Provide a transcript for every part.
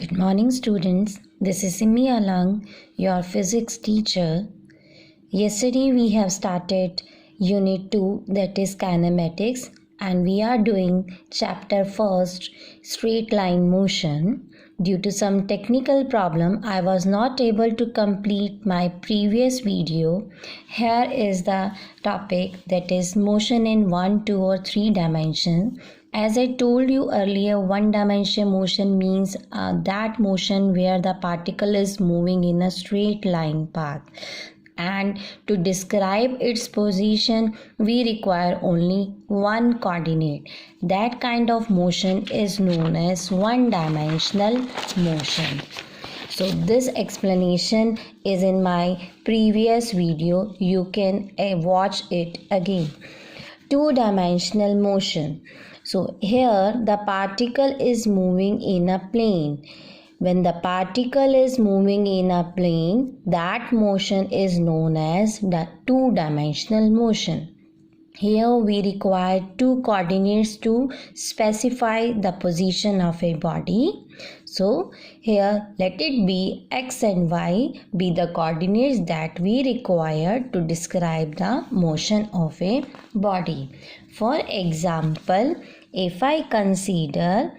Good morning, students. This is Simi Alang, your physics teacher. Yesterday we have started Unit 2, that is kinematics, and we are doing chapter first, straight line motion. Due to some technical problem, I was not able to complete my previous video. Here is the topic, that is motion in 1, 2 or 3 dimensions. As I told you earlier, one dimension motion means that motion where the particle is moving in a straight line path. And to describe its position, we require only one coordinate. That kind of motion is known as one-dimensional motion. So this explanation is in my previous video. You can watch it again. Two-dimensional motion. So here the particle is moving in a plane. When the particle is moving in a plane, that motion is known as the two-dimensional motion. Here we require two coordinates to specify the position of a body. So here let it be x and y be the coordinates that we require to describe the motion of a body. For example, if I consider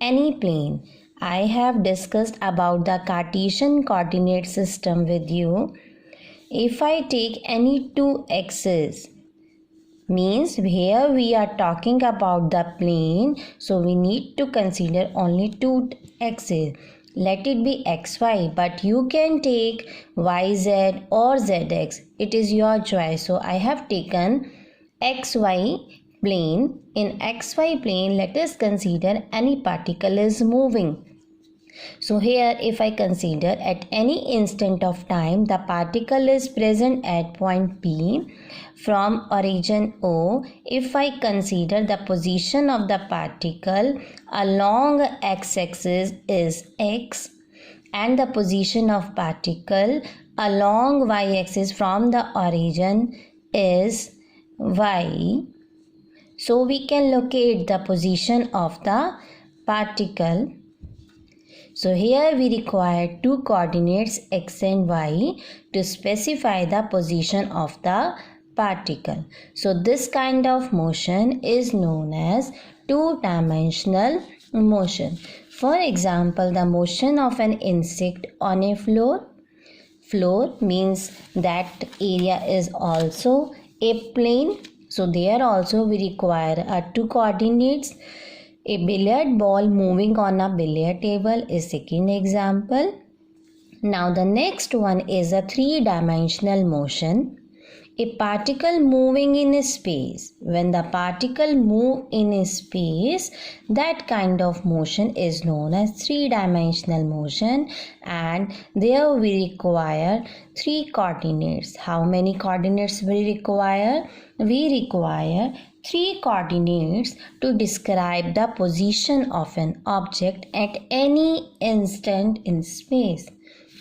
any plane, I have discussed about the Cartesian coordinate system with you. If I take any two axes, means here we are talking about the plane, so we need to consider only two axes. Let it be xy, but you can take yz or zx. It is your choice. So I have taken xy plane. In xy plane, let us consider any particle is moving. So here if I consider at any instant of time the particle is present at point P from origin O, if I consider the position of the particle along x-axis is x and the position of particle along y-axis from the origin is y, so we can locate the position of the particle. So here we require two coordinates x and y to specify the position of the particle. So this kind of motion is known as two-dimensional motion. For example, the motion of an insect on a floor. Floor means that area is also a plane. So there also we require two coordinates. A billiard ball moving on a billiard table is second example. Now the next one is a three-dimensional motion. A particle moving in a space. When the particle move in a space, that kind of motion is known as three-dimensional motion, and there we require three coordinates. How many coordinates we require? We require three coordinates to describe the position of an object at any instant in space.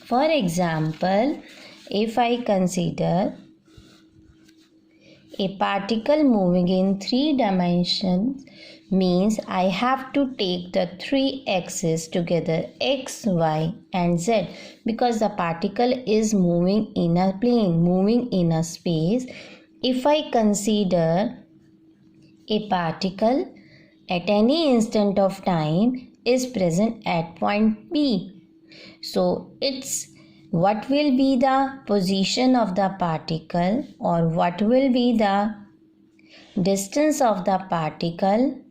For example, if I consider a particle moving in three dimensions, means I have to take the three axes together, x, y and z, because the particle is moving in a plane, moving in a space. If I consider a particle at any instant of time is present at point P, so what will be the position of the particle, or what will be the distance of the particle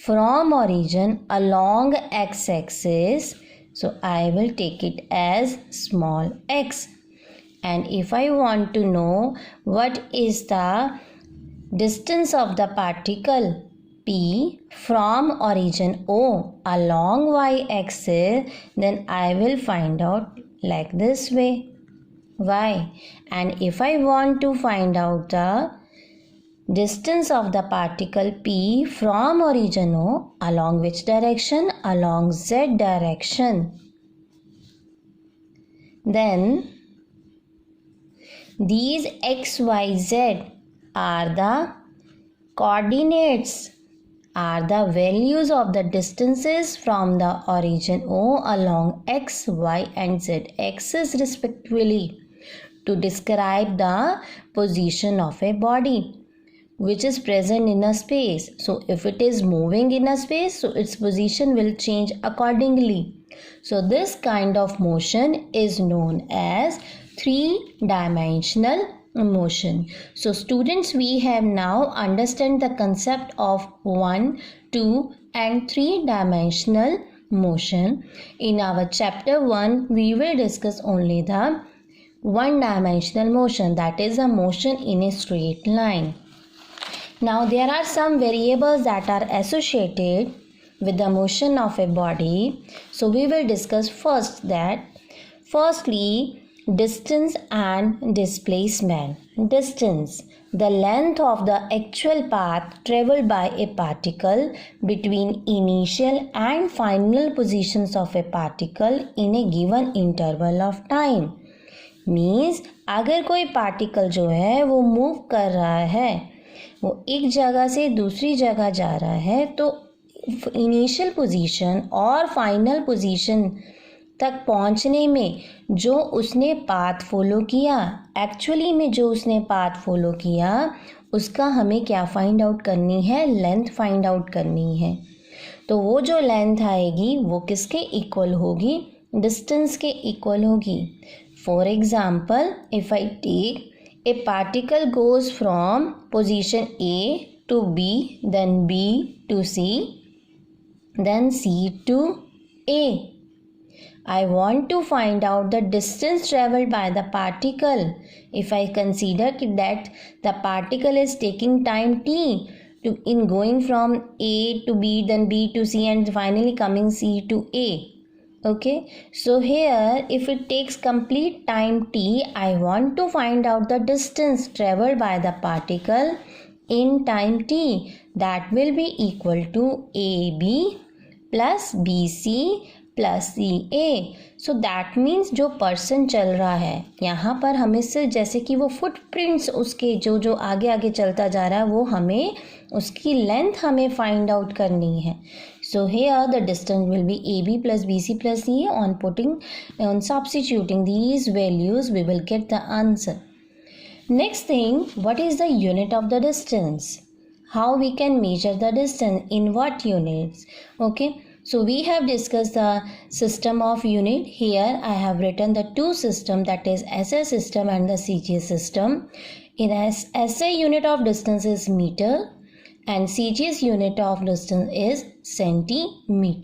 from origin along x-axis. So I will take it as small x. And if I want to know what is the distance of the particle P from origin O along y-axis, then I will find out like this way, y. And if I want to find out the distance of the particle P from origin O, along which direction? Along z direction. Then these x, y, z are the coordinates are the values of the distances from the origin O along X, Y and Z axis respectively to describe the position of a body which is present in a space. So if it is moving in a space, so its position will change accordingly. So this kind of motion is known as three-dimensional motion. So students, we have now understand the concept of 1, 2 and 3-dimensional motion. In our chapter 1, we will discuss only the one-dimensional motion, that is a motion in a straight line. Now there are some variables that are associated with the motion of a body. So we will discuss first that. Firstly, distance and displacement. Distance, the length of the actual path traveled by a particle between initial and final positions of a particle in a given interval of time. Means अगर कोई particle जो है वो move कर रहा है, वो एक जगह से दूसरी जगह जा रहा है, तो इनिशियल पोजीशन और फाइनल पोजीशन तक पहुंचने में जो उसने पाथ फॉलो किया, एक्चुअली में जो उसने पाथ फॉलो किया उसका हमें क्या फाइंड आउट करनी है, लेंथ फाइंड आउट करनी है. तो वो जो लेंथ आएगी वो किसके इक्वल होगी, डिस्टेंस के इक्वल होगी. For example, if I take a particle goes from position A to B, then B to C, then C to A. I want to find out the distance traveled by the particle. If I consider that the particle is taking time t in going from A to B, then B to C and finally coming C to A. Okay, so here if it takes complete time t, I want to find out the distance traveled by the particle in time t. That will be equal to AB plus BC plus CA. So that means जो person चल रहा है, यहाँ पर हमें से जैसे कि वो फुटप्रिंट्स उसके जो आगे आगे चलता जा रहा है, वो हमें उसकी लेंथ हमें फाइंड आउट करनी है. So here the distance will be AB plus BC plus CA. On substituting these values, we will get the answer. Next thing, what is the unit of the distance? How we can measure the distance, in what units? Okay, so we have discussed the system of unit. Here I have written the two system, that is SI system and the CGS system. In SI unit of distance is meter and CGS unit of distance is centimeter.